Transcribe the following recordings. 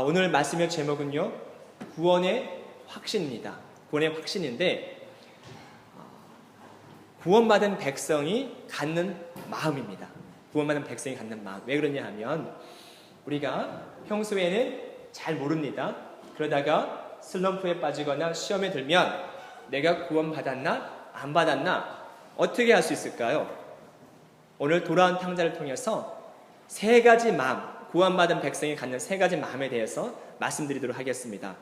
오늘 말씀의 제목은요, 구원의 확신입니다. 구원의 확신인데, 구원받은 백성이 갖는 마음입니다. 구원받은 백성이 갖는 마음. 왜 그러냐 하면, 우리가 평소에는 잘 모릅니다. 그러다가 슬럼프에 빠지거나 시험에 들면 내가 구원받았나 안 받았나 어떻게 할 수 있을까요? 오늘 돌아온 탕자를 통해서 세 가지 마음, 구원받은 백성이 갖는 세 가지 마음에 대해서 말씀드리도록 하겠습니다.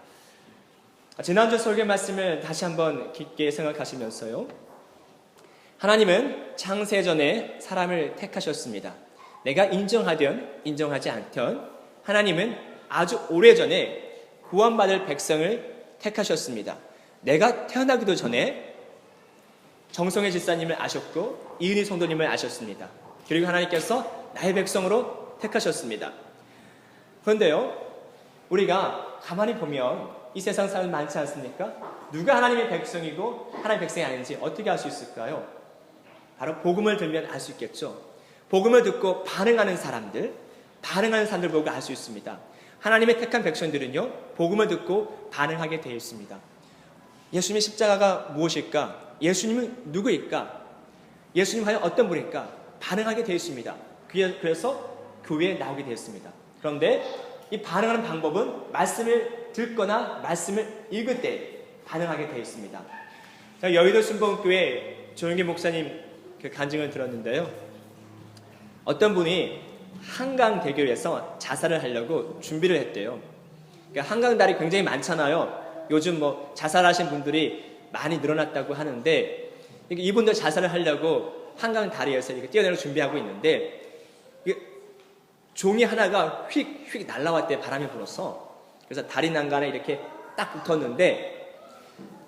지난주 설교 말씀을 다시 한번 깊게 생각하시면서요, 하나님은 창세전에 사람을 택하셨습니다. 내가 인정하든 인정하지 않든 하나님은 아주 오래전에 구원받을 백성을 택하셨습니다. 내가 태어나기도 전에 정성의 집사님을 아셨고 이은희 성도님을 아셨습니다. 그리고 하나님께서 나의 백성으로 택하셨습니다. 그런데요, 우리가 가만히 보면 이 세상 사람 많지 않습니까? 누가 하나님의 백성이고 하나님의 백성이 아닌지 어떻게 알 수 있을까요? 바로 복음을 들면 알 수 있겠죠. 복음을 듣고 반응하는 사람들 보고 알 수 있습니다. 하나님의 택한 백성들은요, 복음을 듣고 반응하게 되어 있습니다. 예수님의 십자가가 무엇일까? 예수님은 누구일까? 예수님 과연 어떤 분일까? 반응하게 되어 있습니다. 그래서 교회에 나오게 되었습니다. 그런데 이 반응하는 방법은 말씀을 듣거나 말씀을 읽을 때 반응하게 되어 있습니다. 여의도 순복음교회 조영기 목사님 그 간증을 들었는데요, 어떤 분이 한강대교에서 자살을 하려고 준비를 했대요. 그러니까 한강다리 굉장히 많잖아요. 요즘 자살하신 분들이 많이 늘어났다고 하는데, 이분들 자살을 하려고 한강다리에서 이렇게 뛰어내려 준비하고 있는데, 종이 하나가 휙휙 날아왔대. 바람이 불어서. 그래서 다리 난간에 이렇게 딱 붙었는데,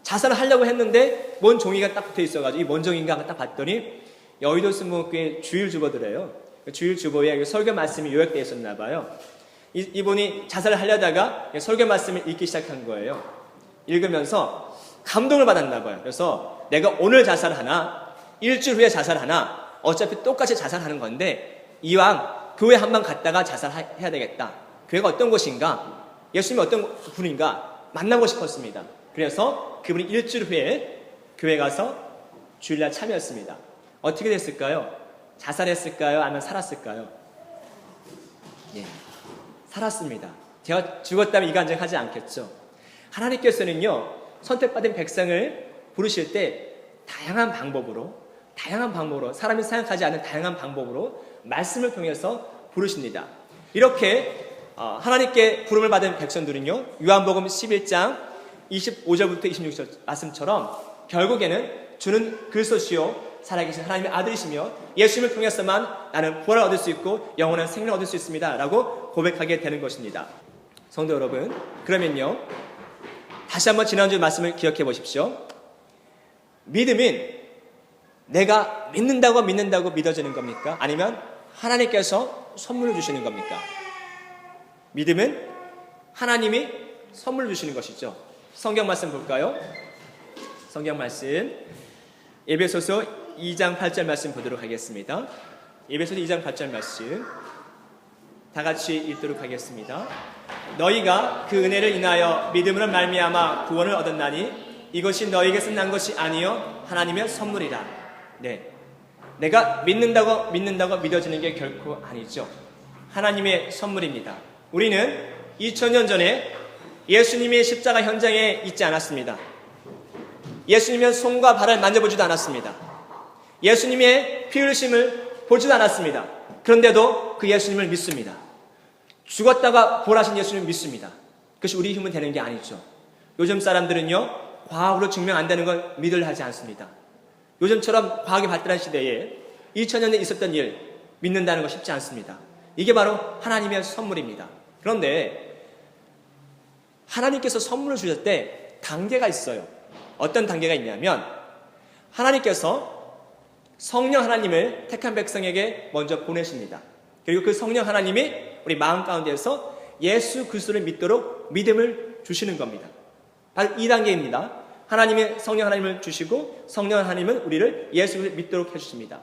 자살을 하려고 했는데 뭔 종이가 딱 붙어 있어가지고 이 뭔 종인가 딱 봤더니 여의도 순복음교회 주일 주보더래요. 주일 주보에 설교 말씀이 요약되어 있었나 봐요. 이분이 자살을 하려다가 설교 말씀을 읽기 시작한 거예요. 읽으면서 감동을 받았나 봐요. 그래서 내가 오늘 자살하나 일주일 후에 자살하나 어차피 똑같이 자살하는 건데 이왕 교회 한번 갔다가 자살해야 되겠다. 교회가 어떤 곳인가, 예수님이 어떤 분인가 만나고 싶었습니다. 그래서 그분이 일주일 후에 교회 가서 주일날 참여했습니다. 어떻게 됐을까요? 자살했을까요? 아니면 살았을까요? 예, 살았습니다. 제가 죽었다면 이 간증하지 않겠죠. 하나님께서는요, 선택받은 백성을 부르실 때 다양한 방법으로 사람이 생각하지 않는 다양한 방법으로 말씀을 통해서 부르십니다. 이렇게 하나님께 부름을 받은 백성들은요, 요한복음 11장 25절부터 26절 말씀처럼 결국에는 주는 그리스도시요 살아계신 하나님의 아들이시며 예수님을 통해서만 나는 구원을 얻을 수 있고 영원한 생명을 얻을 수 있습니다 라고 고백하게 되는 것입니다. 성도 여러분, 그러면요, 다시 한번 지난주 말씀을 기억해 보십시오. 믿음은 내가 믿는다고 믿어지는 겁니까? 아니면 하나님께서 선물을 주시는 겁니까? 믿음은 하나님이 선물을 주시는 것이죠. 성경 말씀 볼까요? 성경 말씀 에베소서 2장 8절 말씀 보도록 하겠습니다. 에베소서 2장 8절 말씀 다 같이 읽도록 하겠습니다. 너희가 그 은혜를 인하여 믿음으로 말미암아 구원을 얻었나니 이것이 너희에게서 난 것이 아니요 하나님의 선물이라. 네, 내가 믿는다고 믿어지는 게 결코 아니죠. 하나님의 선물입니다. 우리는 2000년 전에 예수님의 십자가 현장에 있지 않았습니다. 예수님의 손과 발을 만져보지도 않았습니다. 예수님의 피 흘리심을 보지도 않았습니다. 그런데도 그 예수님을 믿습니다. 죽었다가 부활하신 예수님을 믿습니다. 그것이 우리 힘은 되는 게 아니죠. 요즘 사람들은요, 과학으로 증명 안 되는 걸 믿으려 하지 않습니다. 요즘처럼 과학이 발달한 시대에 2000년에 있었던 일 믿는다는 거 쉽지 않습니다. 이게 바로 하나님의 선물입니다. 그런데 하나님께서 선물을 주실 때 단계가 있어요. 어떤 단계가 있냐면, 하나님께서 성령 하나님을 택한 백성에게 먼저 보내십니다. 그리고 그 성령 하나님이 우리 마음 가운데에서 예수 그리스도를 믿도록 믿음을 주시는 겁니다. 바로 이 단계입니다. 하나님의 성령 하나님을 주시고 성령 하나님은 우리를 예수 그리스도를 믿도록 해주십니다.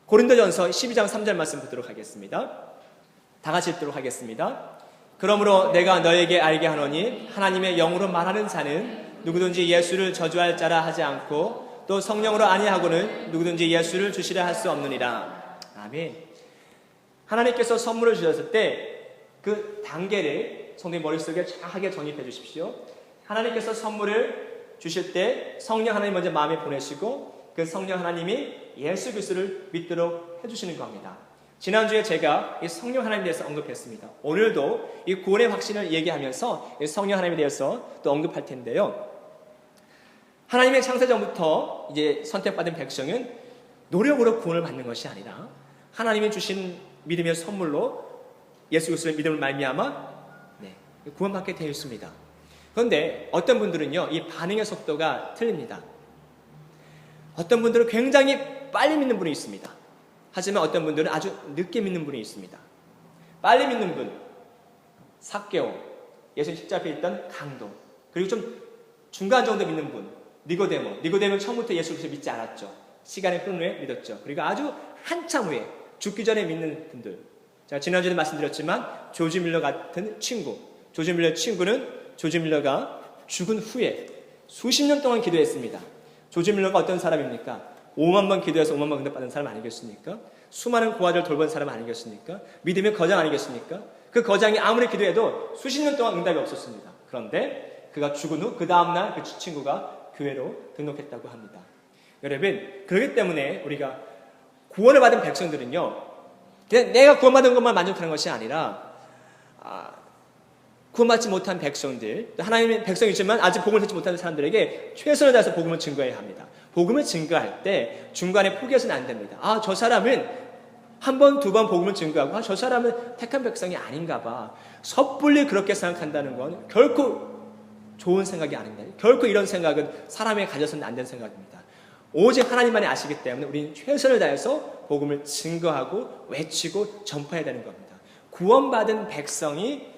고린도전서 12장 3절 말씀 보도록 하겠습니다. 다 같이 읽도록 하겠습니다. 그러므로 내가 너에게 알게 하노니 하나님의 영으로 말하는 자는 누구든지 예수를 저주할 자라 하지 않고 또 성령으로 아니하고는 누구든지 예수를 주시라 할 수 없느니라. 아멘. 하나님께서 선물을 주셨을 때 그 단계를 성도님 머릿속에 정확하게 정립해 주십시오. 하나님께서 선물을 주실 때 성령 하나님 먼저 마음에 보내시고 그 성령 하나님이 예수 그리스도를 믿도록 해주시는 겁니다. 지난주에 제가 이 성령 하나님에 대해서 언급했습니다. 오늘도 이 구원의 확신을 얘기하면서 이 성령 하나님에 대해서 또 언급할 텐데요. 하나님의 창세전부터 이제 선택받은 백성은 노력으로 구원을 받는 것이 아니라 하나님이 주신 믿음의 선물로 예수 그리스도의 믿음을 말미암아 구원받게 되어 있습니다. 그런데 어떤 분들은요, 이 반응의 속도가 틀립니다. 어떤 분들은 굉장히 빨리 믿는 분이 있습니다. 하지만 어떤 분들은 아주 늦게 믿는 분이 있습니다. 빨리 믿는 분, 삭개오, 예수님 십자가에 있던 강도, 그리고 좀 중간 정도 믿는 분, 니고데모는 처음부터 예수 그리스도를 믿지 않았죠. 시간이 흐른 후에 믿었죠. 그리고 아주 한참 후에 죽기 전에 믿는 분들. 제가 지난주에 말씀드렸지만 조지 밀러 같은 친구, 조지 밀러의 친구는 조지 밀러가 죽은 후에 수십 년 동안 기도했습니다. 조지 밀러가 어떤 사람입니까? 5만 번 기도해서 5만 번 응답받은 사람 아니겠습니까? 수많은 고아들 돌본 사람 아니겠습니까? 믿음의 거장 아니겠습니까? 그 거장이 아무리 기도해도 수십 년 동안 응답이 없었습니다. 그런데 그가 죽은 후 그 다음날 그 친구가 교회로 등록했다고 합니다. 여러분, 그렇기 때문에 우리가 구원을 받은 백성들은요, 내가 구원받은 것만 만족하는 것이 아니라 구원받지 못한 백성들, 하나님의 백성이지만 아직 복음을 듣지 못하는 사람들에게 최선을 다해서 복음을 증거해야 합니다. 복음을 증거할 때 중간에 포기해서는 안 됩니다. 저 사람은 한 번, 두 번 복음을 증거하고 저 사람은 택한 백성이 아닌가 봐. 섣불리 그렇게 생각한다는 건 결코 좋은 생각이 아닙니다. 결코 이런 생각은 사람이 가져서는 안 되는 생각입니다. 오직 하나님만이 아시기 때문에 우리는 최선을 다해서 복음을 증거하고 외치고 전파해야 되는 겁니다. 구원받은 백성이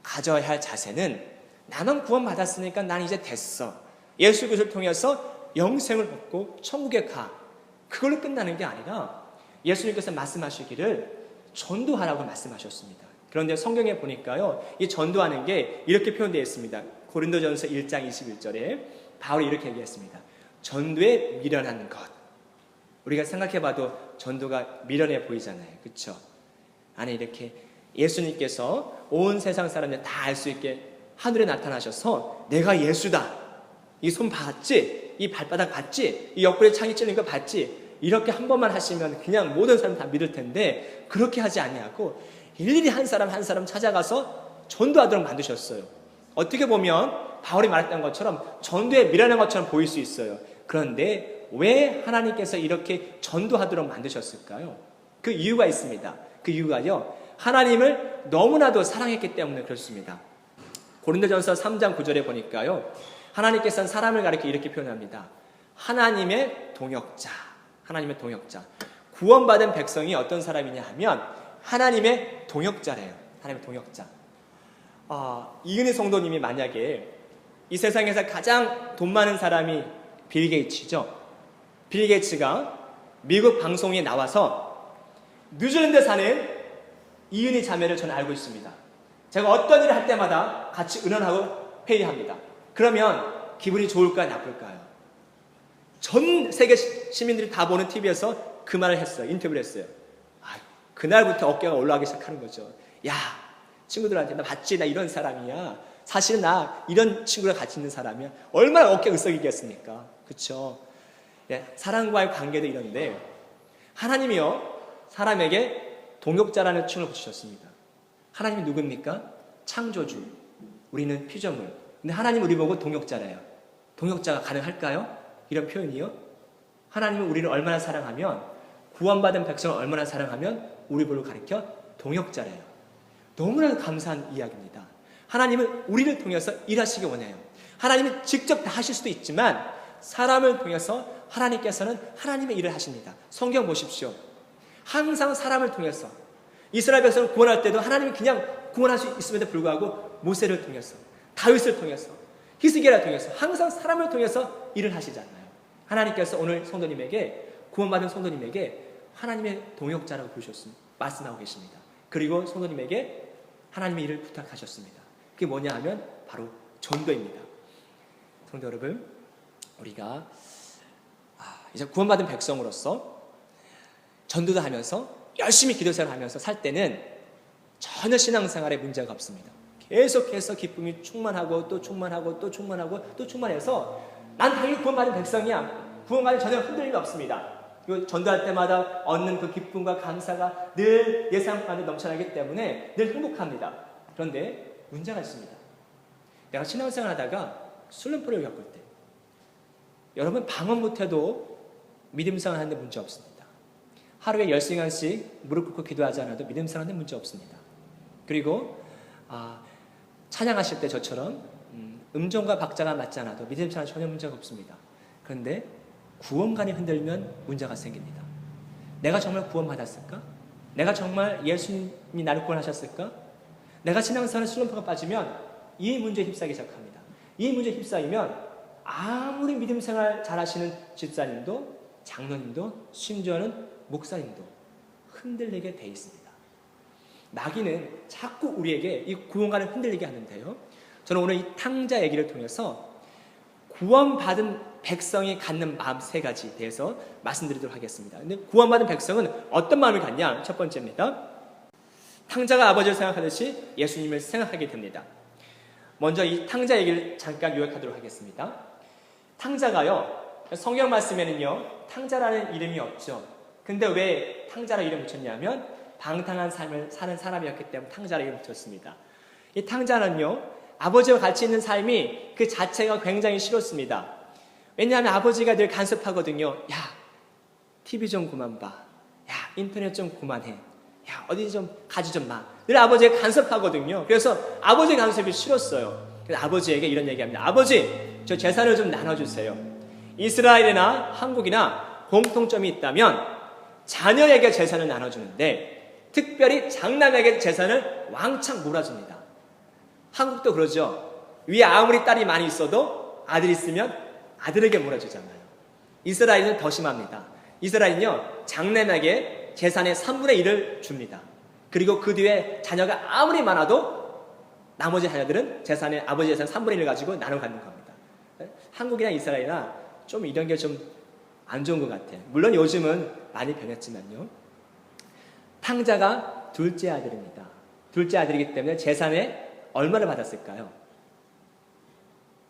가져야 할 자세는 나는 구원받았으니까 난 이제 됐어. 예수 그리스도를 통해서 영생을 얻고 천국에 가. 그걸로 끝나는 게 아니라 예수님께서 말씀하시기를 전도하라고 말씀하셨습니다. 그런데 성경에 보니까요, 이 전도하는 게 이렇게 표현되어 있습니다. 고린도전서 1장 21절에 바울이 이렇게 얘기했습니다. 전도에 미련한 것. 우리가 생각해봐도 전도가 미련해 보이잖아요. 그렇죠? 아니, 이렇게 예수님께서 온 세상 사람들 다 알 수 있게 하늘에 나타나셔서 내가 예수다. 이 손 봤지? 이 발바닥 봤지? 이 옆구리에 창이 찔린 거 봤지? 이렇게 한 번만 하시면 그냥 모든 사람 다 믿을 텐데 그렇게 하지 아니하고 일일이 한 사람 한 사람 찾아가서 전도하도록 만드셨어요. 어떻게 보면 바울이 말했던 것처럼 전도에 미련한 것처럼 보일 수 있어요. 그런데 왜 하나님께서 이렇게 전도하도록 만드셨을까요? 그 이유가 있습니다. 그 이유가요, 하나님을 너무나도 사랑했기 때문에 그렇습니다. 고린도전서 3장 9절에 보니까요, 하나님께서는 사람을 가리켜 이렇게 표현합니다. 하나님의 동역자. 하나님의 동역자. 구원받은 백성이 어떤 사람이냐 하면 하나님의 동역자래요. 하나님의 동역자. 이은희 성도님이 만약에 이 세상에서 가장 돈 많은 사람이 빌 게이츠죠. 빌 게이츠가 미국 방송에 나와서 뉴질랜드에 사는 이은희 자매를 저는 알고 있습니다. 제가 어떤 일을 할 때마다 같이 의논하고 회의합니다. 그러면 기분이 좋을까요? 나쁠까요? 전 세계 시민들이 다 보는 TV에서 그 말을 했어요. 인터뷰를 했어요. 그날부터 어깨가 올라가기 시작하는 거죠. 야, 친구들한테 나 봤지? 나 이런 사람이야. 사실은 나 이런 친구랑 같이 있는 사람이야. 얼마나 어깨가 으쓱이겠습니까? 그렇죠? 예, 사람과의 관계도 이런데 하나님이요, 사람에게 동역자라는 칭을 붙이셨습니다. 하나님이 누굽니까? 창조주. 우리는 피조물. 근데 하나님 우리 보고 동역자래요. 동역자가 가능할까요? 이런 표현이요. 하나님은 우리를 얼마나 사랑하면, 구원받은 백성을 얼마나 사랑하면 우리 보고 가리켜 동역자래요. 너무나 감사한 이야기입니다. 하나님은 우리를 통해서 일하시기 원해요. 하나님은 직접 다 하실 수도 있지만 사람을 통해서 하나님께서는 하나님의 일을 하십니다. 성경 보십시오. 항상 사람을 통해서 이스라엘 백성을 구원할 때도 하나님이 그냥 구원할 수 있음에도 불구하고 모세를 통해서, 다윗을 통해서, 히스기야를 통해서 항상 사람을 통해서 일을 하시잖아요. 하나님께서 오늘 성도님에게, 구원받은 성도님에게 하나님의 동역자라고 부르셨습니다. 말씀하고 계십니다. 그리고 성도님에게 하나님의 일을 부탁하셨습니다. 그게 뭐냐 하면 바로 전도입니다. 성도 여러분, 우리가 이제 구원받은 백성으로서 전도도 하면서 열심히 기도생활을 하면서 살 때는 전혀 신앙생활에 문제가 없습니다. 계속해서 기쁨이 충만하고 또 충만하고 또 충만하고 또 충만해서 난 당연히 구원받은 백성이야. 구원받은 전혀 흔들림이 없습니다. 전도할 때마다 얻는 그 기쁨과 감사가 늘 예상 가운데 넘쳐나기 때문에 늘 행복합니다. 그런데 문제가 있습니다. 내가 신앙생활 하다가 술림포를 겪을 때, 여러분 방언 못해도 믿음생활 하는데 문제 없습니다. 하루에 10시간씩 무릎 꿇고 기도하지 않아도 믿음생활 하는데 문제 없습니다. 그리고 찬양하실 때 저처럼 음정과 박자가 맞지 않아도 믿음생활 전혀 문제가 없습니다. 그런데 구원관이 흔들면 문제가 생깁니다. 내가 정말 구원받았을까? 내가 정말 예수님이 나를 구원하셨을까? 내가 신앙생활에 술림포가 빠지면 이 문제에 휩싸이기 시작합니다. 이 문제에 휩싸이면 아무리 믿음생활 잘하시는 집사님도 장로님도 심지어는 목사님도 흔들리게 돼 있습니다. 마귀는 자꾸 우리에게 이 구원관을 흔들리게 하는데요. 저는 오늘 이 탕자 얘기를 통해서 구원받은 백성이 갖는 마음 3가지 대해서 말씀드리도록 하겠습니다. 근데 구원받은 백성은 어떤 마음을 갖냐? 첫 번째입니다. 탕자가 아버지를 생각하듯이 예수님을 생각하게 됩니다. 먼저 이 탕자 얘기를 잠깐 요약하도록 하겠습니다. 탕자가요, 성경 말씀에는요, 탕자라는 이름이 없죠. 근데 왜 탕자라는 이름을 붙였냐면 방탕한 삶을 사는 사람이었기 때문에 탕자라는 이름을 붙였습니다. 이 탕자는요, 아버지와 같이 있는 삶이 그 자체가 굉장히 싫었습니다. 왜냐하면 아버지가 늘 간섭하거든요. 야, TV 좀 그만 봐. 야, 인터넷 좀 그만해. 야, 어디 좀 가지 좀 마. 늘 아버지가 간섭하거든요. 그래서 아버지 간섭이 싫었어요. 그래서 아버지에게 이런 얘기합니다. 아버지, 저 재산을 좀 나눠주세요. 이스라엘이나 한국이나 공통점이 있다면 자녀에게 재산을 나눠주는데 특별히 장남에게 재산을 왕창 몰아줍니다. 한국도 그러죠. 위에 아무리 딸이 많이 있어도 아들 있으면 아들에게 몰아주잖아요. 이스라엘은 더 심합니다. 이스라엘은요, 장남에게 재산의 3분의 1을 줍니다. 그리고 그 뒤에 자녀가 아무리 많아도 나머지 자녀들은 아버지 재산 3분의 1을 가지고 나눠 갖는 겁니다. 한국이나 이스라엘이나 좀 이런 게 좀 안 좋은 것 같아요. 물론 요즘은 많이 변했지만요. 탕자가 둘째 아들입니다. 둘째 아들이기 때문에 재산에 얼마를 받았을까요?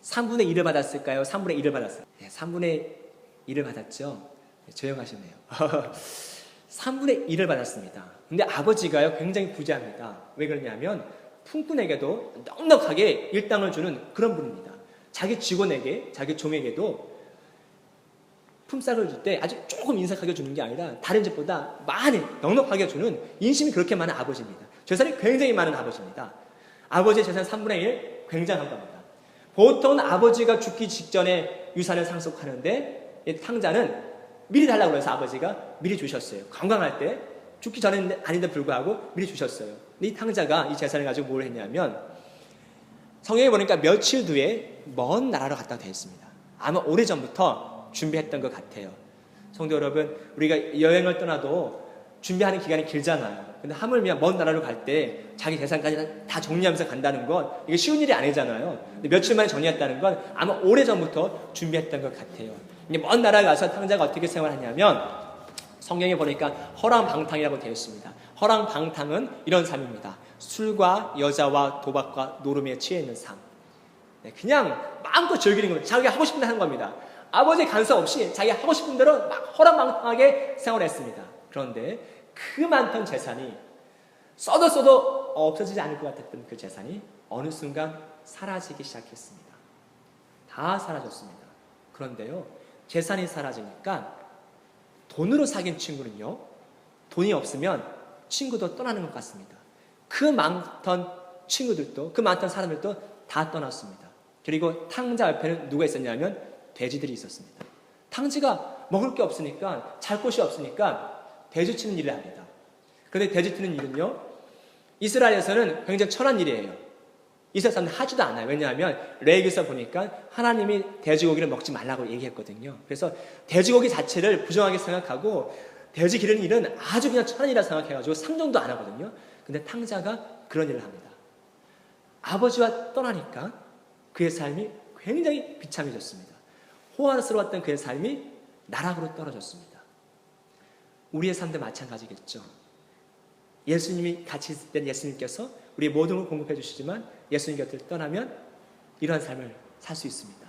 3분의 1을 받았을까요? 3분의 1을 받았을까요? 네, 3분의 1을 받았죠. 네, 조용하시네요. 3분의 1을 받았습니다. 근데 아버지가요, 굉장히 부자입니다. 왜 그러냐면 품꾼에게도 넉넉하게 일당을 주는 그런 분입니다. 자기 직원에게, 자기 종에게도 품삯을 줄 때 아주 조금 인색하게 주는 게 아니라 다른 집보다 많이 넉넉하게 주는 인심이 그렇게 많은 아버지입니다. 재산이 굉장히 많은 아버지입니다. 아버지의 재산 3분의 1 굉장한 겁니다. 보통은 아버지가 죽기 직전에 유산을 상속하는데 이 탕자는 미리 달라고 해서 아버지가 미리 주셨어요. 건강할 때 죽기 전에 아닌데 불구하고 미리 주셨어요. 근데 이 탕자가 이 재산을 가지고 뭘 했냐면 성경에 보니까 며칠 뒤에 먼 나라로 갔다 되어 있습니다. 아마 오래전부터 준비했던 것 같아요. 성도 여러분, 우리가 여행을 떠나도 준비하는 기간이 길잖아요. 근데 하물며 먼 나라로 갈 때 자기 재산까지 다 정리하면서 간다는 건 이게 쉬운 일이 아니잖아요. 근데 며칠 만에 정리했다는 건 아마 오래전부터 준비했던 것 같아요. 먼 나라에 가서 탕자가 어떻게 생활하냐면 성경에 보니까 허랑방탕이라고 되어 있습니다. 허랑방탕은 이런 삶입니다. 술과 여자와 도박과 노름에 취해 있는 삶. 그냥 마음껏 즐기는 겁니다. 자기가 하고 싶은 대로 하는 겁니다. 아버지 간섭 없이 자기가 하고 싶은 대로 막 허랑방탕하게 생활했습니다. 그런데 그 많던 재산이 써도 없어지지 않을 것 같았던 그 재산이 어느 순간 사라지기 시작했습니다. 다 사라졌습니다. 그런데요, 재산이 사라지니까 돈으로 사귄 친구는요, 돈이 없으면 친구도 떠나는 것 같습니다. 그 많던 친구들도, 그 많던 사람들도 다 떠났습니다. 그리고 탕자 옆에는 누가 있었냐면 돼지들이 있었습니다. 탕자가 먹을 게 없으니까, 잘 곳이 없으니까 돼지 치는 일을 합니다. 그런데 돼지 치는 일은요, 이스라엘에서는 굉장히 천한 일이에요. 이스라엘 사람들 하지도 않아요. 왜냐하면 레위기서 보니까 하나님이 돼지고기를 먹지 말라고 얘기했거든요. 그래서 돼지고기 자체를 부정하게 생각하고 돼지 기르는 일은 아주 그냥 천한 일이라 생각해가지고 상종도 안 하거든요. 근데 탕자가 그런 일을 합니다. 아버지와 떠나니까 그의 삶이 굉장히 비참해졌습니다. 호화스러웠던 그의 삶이 나락으로 떨어졌습니다. 우리의 삶도 마찬가지겠죠. 예수님이 같이 있을 때는 예수님께서 우리의 모든 걸 공급해 주시지만 예수님 곁을 떠나면 이러한 삶을 살 수 있습니다.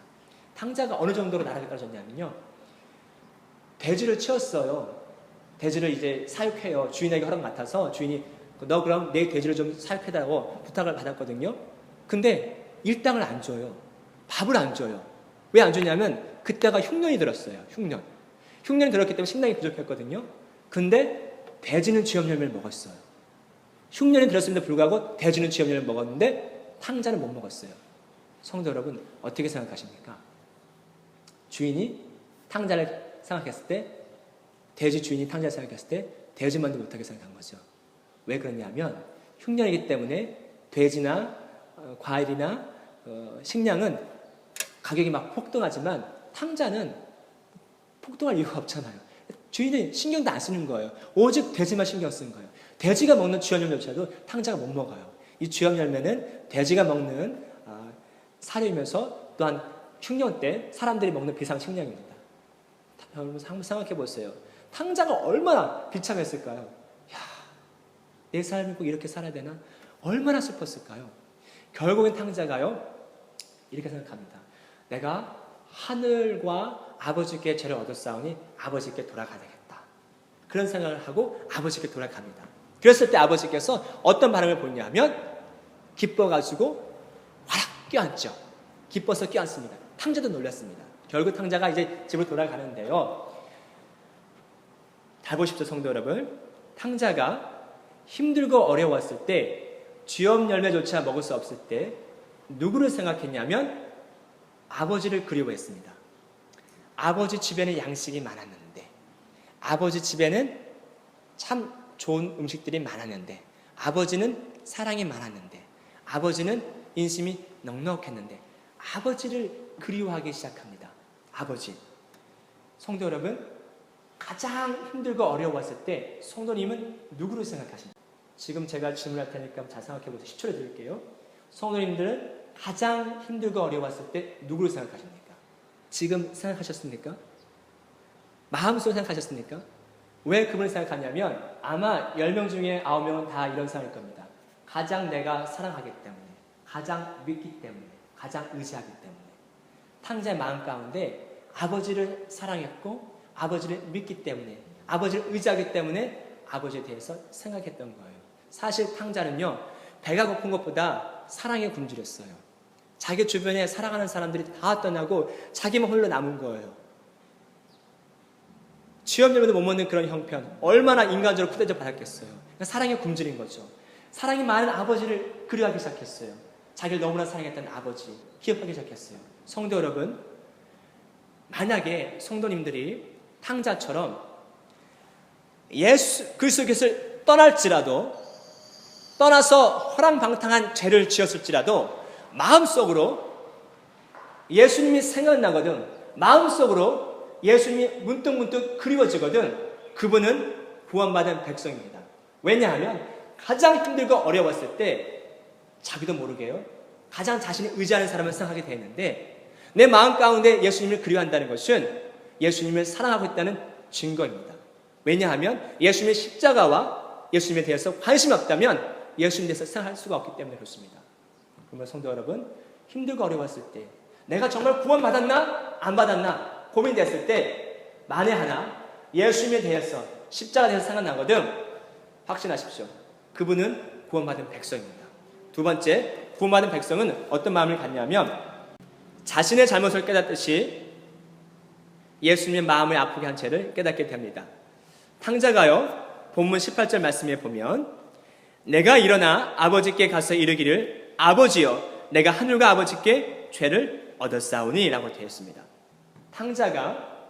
탕자가 어느 정도로 나락에 떨어졌냐면요, 돼지를 치웠어요. 돼지를 이제 사육해요. 주인에게 허락 맡아서 주인이 너 그럼 내 돼지를 좀 사육해달라고 부탁을 받았거든요. 근데 일당을 안 줘요. 밥을 안 줘요. 왜 안 주냐면 그때가 흉년이 들었어요. 흉년이 들었기 때문에 식량이 부족했거든요. 근데 돼지는 쥐염 열매를 먹었어요. 흉년이 들었음에도 불구하고 돼지는 쥐염 열매를 먹었는데 탕자는 못 먹었어요. 성도 여러분, 어떻게 생각하십니까? 주인이 탕자를 생각했을 때, 돼지 주인이 탕자를 생각했을 때 돼지만도 못하게 생각한 거죠. 왜 그러냐면 흉년이기 때문에 돼지나 과일이나 식량은 가격이 막 폭등하지만 탕자는 폭등할 이유가 없잖아요. 주인이 신경도 안 쓰는 거예요. 오직 돼지만 신경 쓰는 거예요. 돼지가 먹는 쥐염 열매조차도 탕자가 못 먹어요. 이 쥐염 열매는 돼지가 먹는 사료이면서 또한 흉년 때 사람들이 먹는 비상식량입니다. 여러분 한번 생각해 보세요. 탕자가 얼마나 비참했을까요? 야, 내 삶이 꼭 이렇게 살아야 되나? 얼마나 슬펐을까요? 결국엔 탕자가요, 이렇게 생각합니다. 내가 하늘과 아버지께 죄를 얻었사오니 아버지께 돌아가야 되겠다. 그런 생각을 하고 아버지께 돌아갑니다. 그랬을 때 아버지께서 어떤 반응을 보이냐면 기뻐가지고 와락 껴안죠. 기뻐서 껴안습니다. 탕자도 놀랐습니다. 결국 탕자가 이제 집으로 돌아가는데요. 잘 보십시오, 성도 여러분. 탕자가 힘들고 어려웠을 때, 쥐염 열매조차 먹을 수 없을 때 누구를 생각했냐면 아버지를 그리워했습니다. 아버지 집에는 양식이 많았는데, 아버지 집에는 참 좋은 음식들이 많았는데, 아버지는 사랑이 많았는데, 아버지는 인심이 넉넉했는데 아버지를 그리워하기 시작합니다. 아버지. 성도 여러분, 가장 힘들고 어려웠을 때 성도님은 누구를 생각하십니까? 지금 제가 질문할 테니까 잘 생각해 보세요. 10초를 드릴게요. 성도님들은 가장 힘들고 어려웠을 때 누구를 생각하십니까? 지금 생각하셨습니까? 마음속으로 생각하셨습니까? 왜 그분을 생각하냐면 아마 10명 중에 9명은 다 이런 사람일 겁니다. 가장 내가 사랑하기 때문에, 가장 믿기 때문에, 가장 의지하기 때문에. 탕자의 마음 가운데 아버지를 사랑했고 아버지를 믿기 때문에, 아버지를 의지하기 때문에 아버지에 대해서 생각했던 거예요. 사실 탕자는요, 배가 고픈 것보다 사랑에 굶주렸어요. 자기 주변에 사랑하는 사람들이 다 떠나고 자기만 홀로 남은 거예요. 쥐염 열매도 못 먹는 그런 형편, 얼마나 인간적으로 푸대접 받았겠어요. 그러니까 사랑에 굶주린 거죠. 사랑이 많은 아버지를 그리워하기 시작했어요. 자기를 너무나 사랑했던 아버지 기억하기 시작했어요. 성도 여러분, 만약에 성도님들이 탕자처럼 예수 그리스도께서 떠날지라도, 떠나서 허랑방탕한 죄를 지었을지라도 마음속으로 예수님이 생각나거든, 마음속으로 예수님이 문득문득 그리워지거든, 그분은 구원받은 백성입니다. 왜냐하면 가장 힘들고 어려웠을 때 자기도 모르게요, 가장 자신이 의지하는 사람을 생각하게 되는데, 내 마음 가운데 예수님을 그리워한다는 것은 예수님을 사랑하고 있다는 증거입니다. 왜냐하면 예수님의 십자가와 예수님에 대해서 관심이 없다면 예수님에 대해서 생각할 수가 없기 때문에 그렇습니다. 그러면 성도 여러분, 힘들고 어려웠을 때, 내가 정말 구원받았나 안 받았나 고민됐을 때 만에 하나 예수님에 대해서, 십자가에 대해서 생각나거든, 확신하십시오. 그분은 구원받은 백성입니다. 두 번째, 구원받은 백성은 어떤 마음을 갖냐면 자신의 잘못을 깨닫듯이 예수님의 마음을 아프게 한 죄를 깨닫게 됩니다. 탕자가요, 본문 18절 말씀에 보면 내가 일어나 아버지께 가서 이르기를 아버지여 내가 하늘과 아버지께 죄를 얻었사오니 라고 되어 있습니다. 탕자가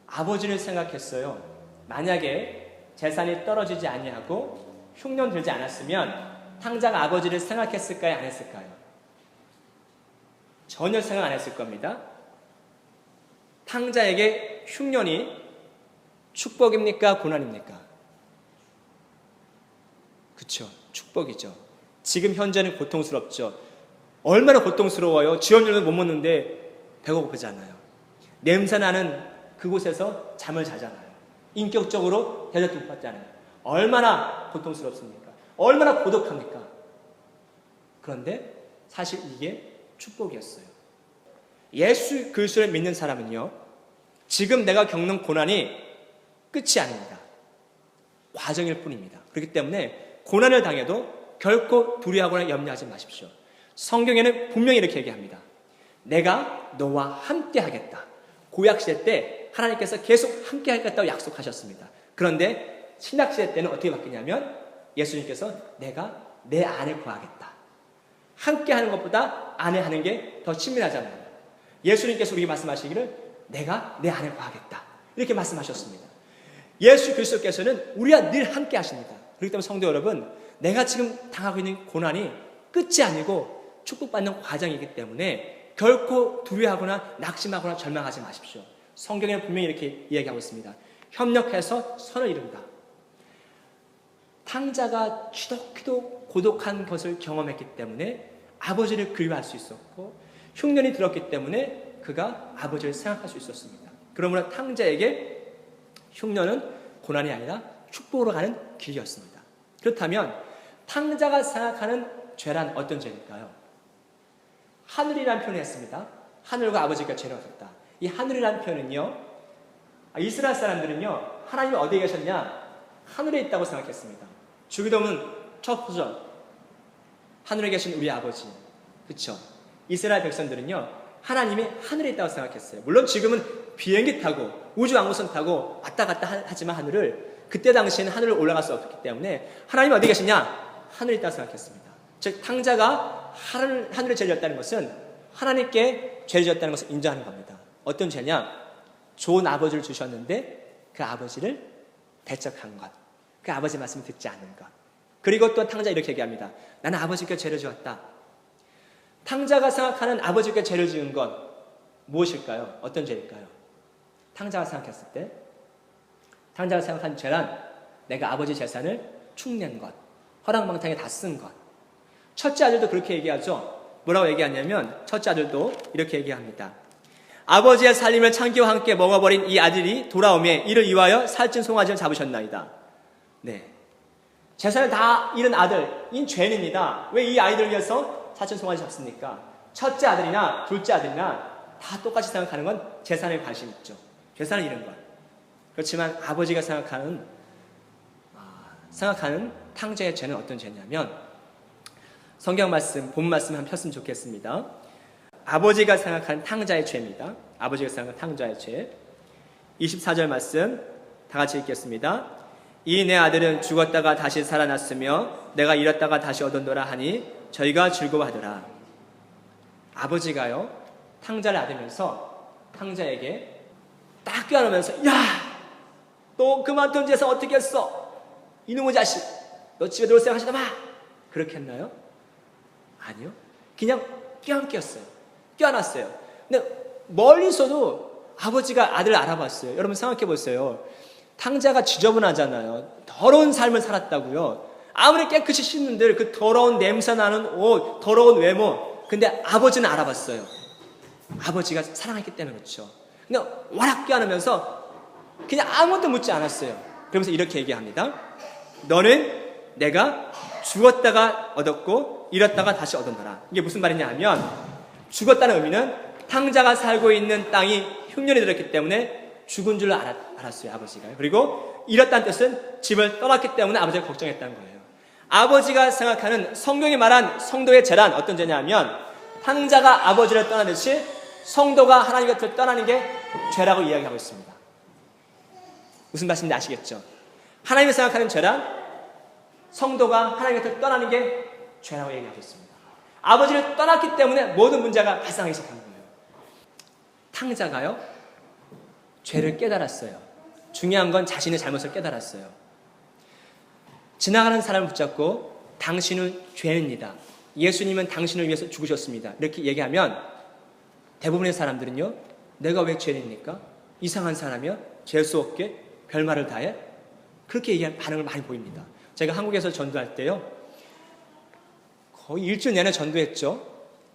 아버지를 생각했어요. 만약에 재산이 떨어지지 아니하고 흉년 들지 않았으면 탕자가 아버지를 생각했을까요? 안 했을까요? 전혀 생각 안 했을 겁니다. 탕자에게 흉년이 축복입니까? 고난입니까? 그쵸, 축복이죠. 지금 현재는 고통스럽죠. 얼마나 고통스러워요. 지원율도 못 먹는데 배가 고프잖아요. 냄새나는 그곳에서 잠을 자잖아요. 인격적으로 대접도 못 받잖아요. 얼마나 고통스럽습니까? 얼마나 고독합니까? 그런데 사실 이게 축복이었어요. 예수 그리스도를 믿는 사람은요, 지금 내가 겪는 고난이 끝이 아닙니다. 과정일 뿐입니다. 그렇기 때문에 고난을 당해도 결코 두려워하거나 염려하지 마십시오. 성경에는 분명히 이렇게 얘기합니다. 내가 너와 함께 하겠다. 구약시대 때 하나님께서 계속 함께 하겠다고 약속하셨습니다. 그런데 신약시대 때는 어떻게 바뀌냐면 예수님께서 내가 내 안에 거하겠다. 함께 하는 것보다 안에 하는 게 더 친밀하잖아요. 예수님께서 우리에게 말씀하시기를 내가 내 안에 거하겠다. 이렇게 말씀하셨습니다. 예수 그리스도께서는 우리와 늘 함께 하십니다. 그렇기 때문에 성도 여러분, 내가 지금 당하고 있는 고난이 끝이 아니고 축복받는 과정이기 때문에 결코 두려워하거나 낙심하거나 절망하지 마십시오. 성경에는 분명히 이렇게 이야기하고 있습니다. 협력해서 선을 이룬다. 탕자가 지독히도 고독한 것을 경험했기 때문에 아버지를 그리워할 수 있었고, 흉년이 들었기 때문에 그가 아버지를 생각할 수 있었습니다. 그러므로 탕자에게 흉년은 고난이 아니라 축복으로 가는 길이었습니다. 그렇다면 탕자가 생각하는 죄란 어떤 죄일까요? 하늘이라는 표현을 했습니다. 하늘과 아버지가 죄를 얻었다. 이 하늘이라는 표현은요, 이스라엘 사람들은요, 하나님이 어디에 계셨냐? 하늘에 있다고 생각했습니다. 주기도문 첫 구절, 하늘에 계신 우리 아버지. 그렇죠? 이스라엘 백성들은요, 하나님이 하늘에 있다고 생각했어요. 물론 지금은 비행기 타고 우주왕복선 타고 왔다 갔다 하지만 하늘을, 그때 당시에는 하늘을 올라갈 수 없었기 때문에 하나님이 어디 계시냐? 하늘에 있다고 생각했습니다. 즉 탕자가 하늘에 죄를 지었다는 것은 하나님께 죄를 지었다는 것을 인정하는 겁니다. 어떤 죄냐? 좋은 아버지를 주셨는데 그 아버지를 배척한 것, 그 아버지 말씀을 듣지 않는 것. 그리고 또 탕자 이렇게 얘기합니다. 나는 아버지께 죄를 지었다. 탕자가 생각하는 아버지께 죄를 지은 것 무엇일까요? 어떤 죄일까요? 탕자가 생각했을 때, 탕자가 생각한 죄란 내가 아버지 재산을 축낸 것, 허랑방탕에 다 쓴 것. 첫째 아들도 그렇게 얘기하죠. 뭐라고 얘기하냐면 첫째 아들도 이렇게 얘기합니다. 아버지의 살림을 창기와 함께 먹어버린 이 아들이 돌아오매 이를 위하여 살찐 송아지를 잡으셨나이다. 네, 재산을 다 잃은 아들인 죄인입니다. 왜 이 아이들을 위해서 살찐 송아지 잡습니까? 첫째 아들이나 둘째 아들이나 다 똑같이 생각하는 건 재산에 관심 있죠. 재산을 잃은 것. 그렇지만 아버지가 생각하는 탕자의 죄는 어떤 죄냐면, 성경 말씀, 본 말씀 한번 폈으면 좋겠습니다. 아버지가 생각하는 탕자의 죄입니다. 아버지가 생각하는 탕자의 죄. 24절 말씀 다 같이 읽겠습니다. 이 내 아들은 죽었다가 다시 살아났으며 내가 잃었다가 다시 얻었노라 하니 저희가 즐거워하더라. 아버지가요, 탕자를 얻으면서 탕자에게 딱 껴안으면서, 야, 너 그만둔 재산 어떻게 했어? 이놈의 자식, 너 집에 들어올 생각하시나 마. 그렇게 했나요? 아니요. 그냥 껴안겼어요. 껴안았어요. 근데 멀리서도 아버지가 아들을 알아봤어요. 여러분 생각해 보세요. 탕자가 지저분하잖아요. 더러운 삶을 살았다고요. 아무리 깨끗이 씻는들 그 더러운 냄새 나는 옷, 더러운 외모. 근데 아버지는 알아봤어요. 아버지가 사랑했기 때문에 그렇죠. 근데 워낙 껴안으면서 그냥 아무것도 묻지 않았어요. 그러면서 이렇게 얘기합니다. 너는 내가 죽었다가 얻었고 잃었다가 다시 얻었노라. 이게 무슨 말이냐 하면, 죽었다는 의미는 탕자가 살고 있는 땅이 흉년이 들었기 때문에 죽은 줄 알았어요, 아버지가. 그리고 잃었다는 뜻은 집을 떠났기 때문에 아버지가 걱정했다는 거예요. 아버지가 생각하는, 성경이 말한 성도의 죄란 어떤 죄냐 하면, 탕자가 아버지를 떠나듯이 성도가 하나님 곁을 떠나는 게 죄라고 이야기하고 있습니다. 무슨 말씀인지 아시겠죠? 하나님이 생각하는 죄란 성도가 하나님 곁을 떠나는 게 죄라고 얘기하고 있습니다. 아버지를 떠났기 때문에 모든 문제가 발생하기 시작한 거예요. 탕자가요, 죄를 깨달았어요. 중요한 건 자신의 잘못을 깨달았어요. 지나가는 사람을 붙잡고 당신은 죄인입니다. 예수님은 당신을 위해서 죽으셨습니다. 이렇게 얘기하면 대부분의 사람들은요, 내가 왜 죄인입니까? 이상한 사람이야? 재수 없게 별말을 다 해? 그렇게 얘기하는 반응을 많이 보입니다. 제가 한국에서 전도할 때요, 거의 일주일 내내 전도했죠.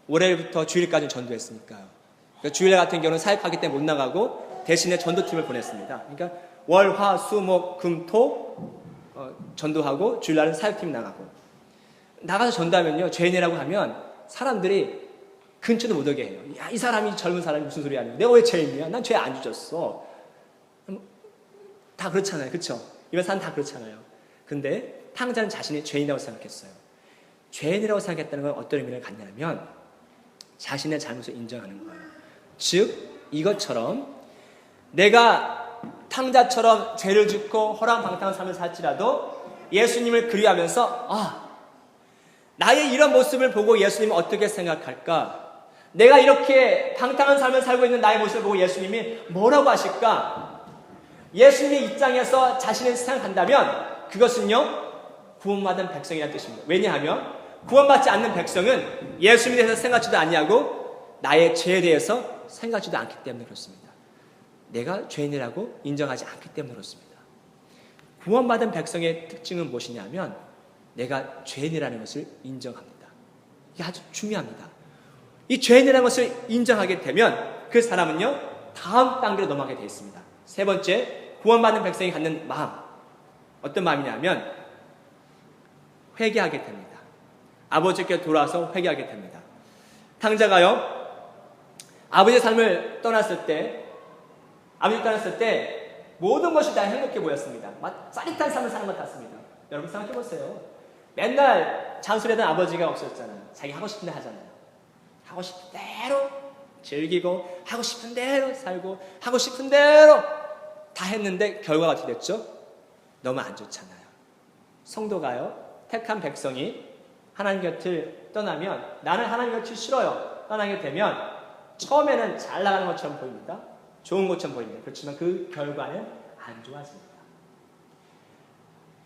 월요일부터 주일까지 전도했으니까요. 그러니까 주일 같은 경우는 사역하기 때문에 못 나가고 대신에 전도팀을 보냈습니다. 그러니까 월, 화, 수, 목, 금, 토 전도하고 주일날은 사역팀 나가고, 나가서 전도하면요, 죄인이라고 하면 사람들이 근처도 못 오게 해요. 야, 이 사람이, 젊은 사람이 무슨 소리 하냐, 내가 왜 죄인이야? 난 죄 안 지었어. 다 그렇잖아요, 그렇죠? 이번 사람 다 그렇잖아요. 근데 탕자는 자신이 죄인이라고 생각했어요. 죄인이라고 생각했다는 건 어떤 의미를 갖냐면 자신의 잘못을 인정하는 거예요. 즉 이것처럼 내가 탕자처럼 죄를 짓고 허랑방탕한 삶을 살지라도 예수님을 그리워하면서 나의 이런 모습을 보고 예수님은 어떻게 생각할까? 내가 이렇게 방탕한 삶을 살고 있는 나의 모습을 보고 예수님이 뭐라고 하실까? 예수님의 입장에서 자신을 생각한다면 그것은요, 구원받은 백성이라는 뜻입니다. 왜냐하면 구원받지 않는 백성은 예수님에 대해서 생각지도 아니하고 나의 죄에 대해서 생각지도 않기 때문에 그렇습니다. 내가 죄인이라고 인정하지 않기 때문에 그렇습니다. 구원받은 백성의 특징은 무엇이냐면 내가 죄인이라는 것을 인정합니다. 이게 아주 중요합니다. 이 죄인이라는 것을 인정하게 되면 그 사람은요, 다음 단계로 넘어가게 되어 있습니다. 세 번째, 구원받은 백성이 갖는 마음. 어떤 마음이냐면 회개하게 됩니다. 아버지께 돌아와서 회개하게 됩니다. 탕자가요, 아버지의 삶을 떠났을 때, 모든 것이 다 행복해 보였습니다. 짜릿한 삶을 사는 것 같습니다. 여러분 생각해 보세요. 맨날 잔소리하던 아버지가 없었잖아요. 자기 하고 싶은 대로 하잖아요. 하고 싶은 대로 즐기고 하고 싶은 대로 살고 하고 싶은 대로 다 했는데 결과가 어떻게 됐죠? 너무 안 좋잖아요. 성도가요, 택한 백성이 하나님 곁을 떠나면, 나는 하나님 곁이 싫어요, 떠나게 되면 처음에는 잘 나가는 것처럼 보입니다. 좋은 것처럼 보입니다. 그렇지만 그 결과는 안 좋아집니다.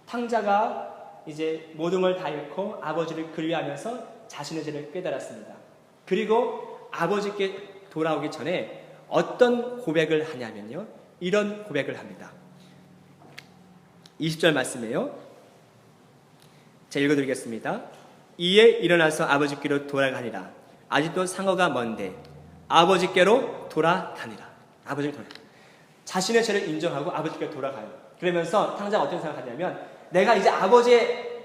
탕자가 이제 모든 걸 다 잃고 아버지를 그리워하면서 자신의 죄를 깨달았습니다. 그리고 아버지께 돌아오기 전에 어떤 고백을 하냐면요, 이런 고백을 합니다. 20절 말씀이에요. 제가 읽어드리겠습니다. 이에 일어나서 아버지께로 돌아가니라. 아직도 상어가 먼데 아버지께로 돌아가니라. 아버지를 돌아. 자신의 죄를 인정하고 아버지께로 돌아가요. 그러면서 탕자가 어떤 생각을 하냐면, 내가 이제 아버지의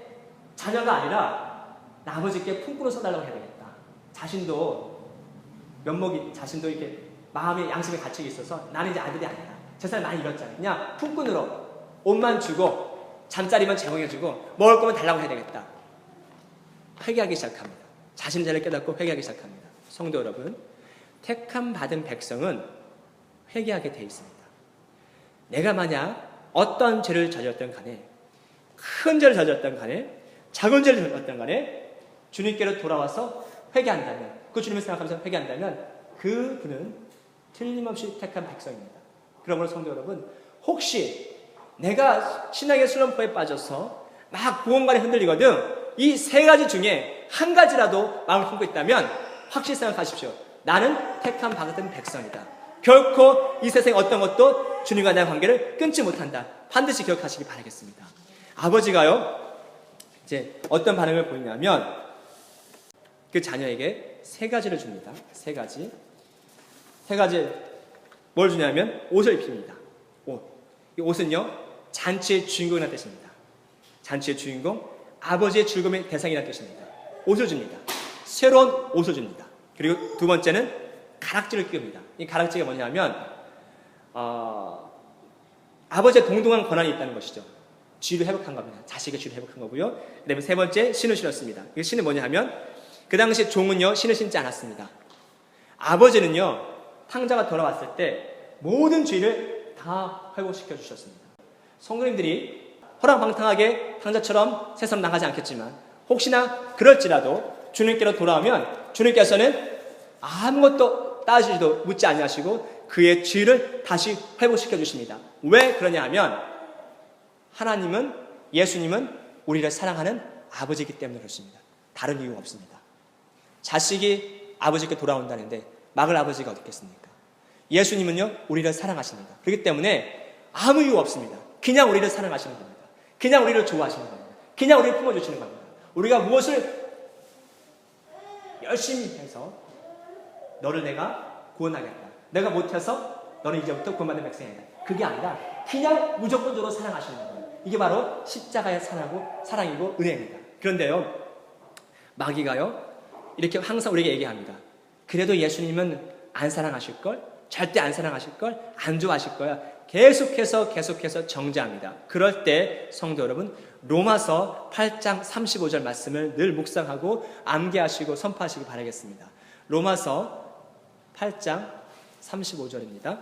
자녀가 아니라 나 아버지께 품꾼을 써달라고 해야 되겠다. 자신도 이렇게 마음의 양심의 가책이 있어서 나는 이제 아들이 아니다. 재산을 많이 잃었잖아요. 그냥 품꾼으로 옷만 주고 잠자리만 제공해주고 먹을 거면 달라고 해야 되겠다. 회개하기 시작합니다. 자신의 죄를 깨닫고 회개하기 시작합니다. 성도 여러분, 택함 받은 백성은 회개하게 되어 있습니다. 내가 만약 어떤 죄를 저질렀던 간에, 큰 죄를 저질렀던 간에, 작은 죄를 저질렀던 간에 주님께로 돌아와서 회개한다면, 그 주님을 생각하면서 회개한다면 그 분은 틀림없이 택한 백성입니다. 그러므로 성도 여러분, 혹시 내가 신앙의 슬럼프에 빠져서 막 구원관에 흔들리거든, 이 세 가지 중에 한 가지라도 마음을 품고 있다면 확실히 생각하십시오. 나는 택함 받은 백성이다. 결코 이 세상의 어떤 것도 주님과 나의 관계를 끊지 못한다. 반드시 기억하시기 바라겠습니다. 아버지가요, 이제 어떤 반응을 보이냐면 그 자녀에게 세 가지를 줍니다. 세 가지 뭘 주냐면 옷을 입힙니다. 이 옷은요, 잔치의 주인공이라는 뜻입니다. 잔치의 주인공, 아버지의 즐거움의 대상이라는 뜻입니다. 옷을 줍니다. 새로운 옷을 줍니다. 그리고 두 번째는 가락지를 끼웁니다. 이 가락지가 뭐냐면 아버지의 동등한 권한이 있다는 것이죠. 지위를 회복한 겁니다. 자식의 지위를 회복한 거고요. 그 다음에 세 번째, 신을 신었습니다. 이 신은 뭐냐 하면, 그 당시 종은요, 신을 신지 않았습니다. 아버지는요, 탕자가 돌아왔을 때 모든 죄를 다 회복시켜 주셨습니다. 성도님들이 허랑방탕하게 탕자처럼 세상 나가지 않겠지만 혹시나 그럴지라도 주님께로 돌아오면 주님께서는 아무것도 따지지도 묻지 아니하시고 그의 죄를 다시 회복시켜 주십니다. 왜 그러냐 하면 하나님은, 예수님은 우리를 사랑하는 아버지이기 때문에 그렇습니다. 다른 이유가 없습니다. 자식이 아버지께 돌아온다는데 막을 아버지가 어디 있겠습니까? 예수님은요, 우리를 사랑하십니다. 그렇기 때문에 아무 이유 없습니다. 그냥 우리를 사랑하시는 겁니다. 그냥 우리를 좋아하시는 겁니다. 그냥 우리를 품어주시는 겁니다. 우리가 무엇을 열심히 해서 너를 내가 구원하겠다. 내가 못해서 너는 이제부터 구원받는 백성이다. 그게 아니라 그냥 무조건적으로 사랑하시는 거예요. 이게 바로 십자가의 사랑이고 은혜입니다. 그런데요, 마귀가요, 이렇게 항상 우리에게 얘기합니다. 그래도 예수님은 안 사랑하실걸? 절대 안 사랑하실걸? 안 좋아하실 거야. 계속해서 정죄합니다. 그럴 때 성도 여러분, 로마서 8장 35절 말씀을 늘 묵상하고 암기하시고 선포하시기 바라겠습니다. 로마서 8장 35절입니다.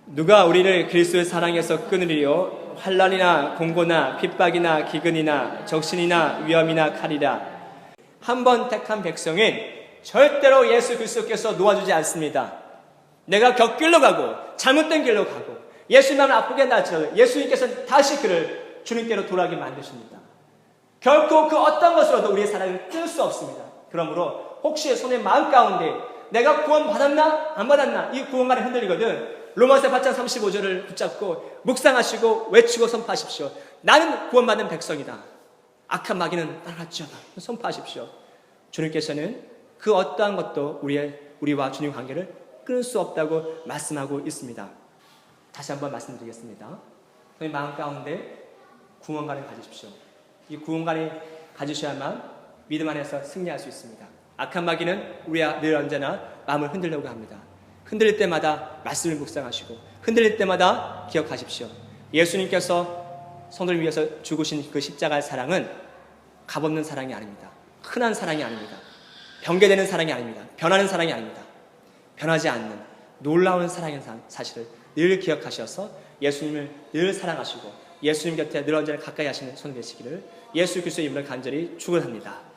누가 우리를 그리스도의 사랑에서 끊으리요? 환난이나 공고나 핍박이나 기근이나 적신이나 위험이나 칼이라. 한 번 택한 백성은 절대로 예수 그리스도께서 놓아주지 않습니다. 내가 곁길로 가고 잘못된 길로 가고 예수님만 아프게 나지라도 예수님께서는 다시 그를 주님께로 돌아가게 만드십니다. 결코 그 어떤 것으로도 우리의 사랑을 끊을 수 없습니다. 그러므로 혹시 손의 마음 가운데 내가 구원 받았나 안 받았나 이 구원관이 흔들리거든 로마서 8장 35절을 붙잡고 묵상하시고 외치고 선포하십시오. 나는 구원받는 백성이다. 악한 마귀는 따라갔죠. 선포하십시오. 주님께서는 그 어떠한 것도 우리와 주님 관계를 끊을 수 없다고 말씀하고 있습니다. 다시 한번 말씀드리겠습니다. 저희 마음 가운데 구원관을 가지십시오. 이 구원관을 가지셔야만 믿음 안에서 승리할 수 있습니다. 악한 마귀는 우리와 늘 언제나 마음을 흔들려고 합니다. 흔들릴 때마다 말씀을 묵상하시고 흔들릴 때마다 기억하십시오. 예수님께서 성도를 위해서 죽으신 그 십자가의 사랑은 값없는 사랑이 아닙니다. 흔한 사랑이 아닙니다. 변개되는 사랑이 아닙니다. 변하는 사랑이 아닙니다. 변하지 않는 놀라운 사랑의 사실을 늘 기억하셔서 예수님을 늘 사랑하시고 예수님 곁에 늘 언제나 가까이 하시는 손 되시기를 예수 그리스도의 이름으로 간절히 축원합니다.